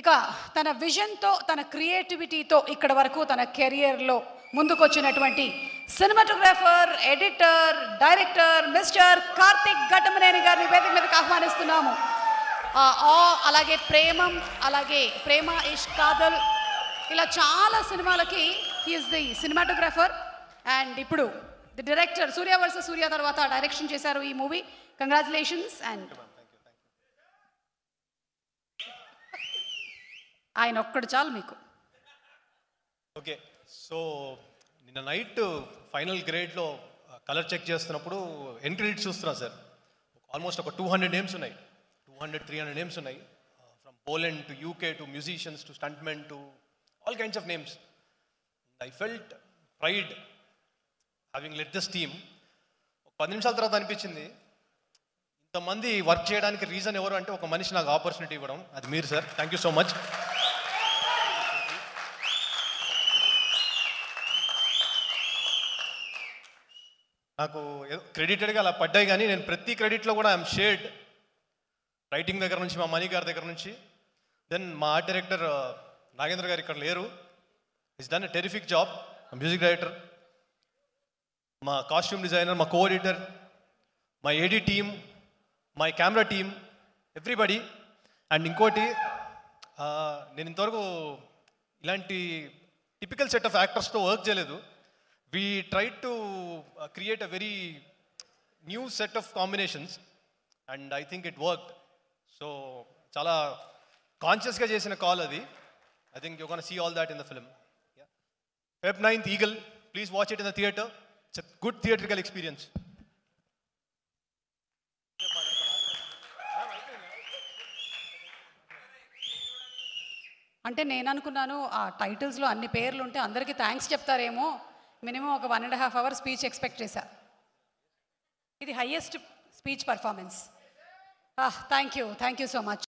ఇక తన విజన్తో తన క్రియేటివిటీతో ఇక్కడ వరకు తన కెరియర్లో ముందుకొచ్చినటువంటి cinematographer, editor, director mister Karthik Ghattamaneni గారిని వేదిక మీదకి ఆహ్వానిస్తున్నాము. అలాగే ప్రేమం, అలాగే ప్రేమ ఇష్క్ కాదల్, ఇలా చాలా సినిమాలకి హీఈస్ ది సినిమాటోగ్రాఫర్. అండ్ ఇప్పుడు ది డైరెక్టర్, సూర్య వర్సెస్ సూర్య తర్వాత డైరెక్షన్ చేశారు ఈ మూవీ. కంగ్రాచులేషన్స్. అండ్ ఆయన ఒక్కడు చాలు మీకు. ఓకే, సో నిన్న నైట్ ఫైనల్ గ్రేడ్లో కలర్ చెక్ చేస్తున్నప్పుడు ఎండ్ క్రెడిట్స్ చూస్తున్నా సార్. ఆల్మోస్ట్ ఒక 200 నేమ్స్ ఉన్నాయి, 200-300 నేమ్స్ ఉన్నాయి. From Poland to UK to musicians to stuntmen to all kinds of names. I felt pride having led this team. ఒక 10 నిమిషాల తర్వాత అనిపించింది, ఇంతమంది వర్క్ చేయడానికి రీజన్ ఎవరు అంటే ఒక మనిషి నాకు ఆపర్చునిటీ ఇవ్వడం, అది మీరు sir. Thank you so much. నాకు క్రెడిటెడ్గా అలా పడ్డాయి, కానీ నేను ప్రతి క్రెడిట్లో కూడా ఐఎమ్ షేర్డ్. రైటింగ్ దగ్గర నుంచి, మా మణి గారి దగ్గర నుంచి, దెన్ మా ఆర్ట్ డైరెక్టర్ నాగేంద్ర గారు ఇక్కడ లేరు, is done a terrific job. Music director, మా కాస్ట్యూమ్ డిజైనర్, మా co editor, my AD team, my camera team, everybody. And ఇంకోటి, నేను ఇంతవరకు ఇలాంటి టిపికల్ సెట్ ఆఫ్ యాక్టర్స్తో వర్క్ చేయలేదు. We tried to create a very new set of combinations and I think it worked. So chala conscious ga chesina call adi. I think you're going to see all that in the film. Yeah. Feb 9th Eagle, please watch it in the theater. It's a good theatrical experience. అంటే నేను అనుకున్నాను ఆ టైటిల్స్లో అన్ని పేర్లు ఉంటే అందరికీ thanks చెప్తారేమో, minimum ఒక 1.5 hours speech expect చేశా. ఇది highest speech performance. Thank you so much.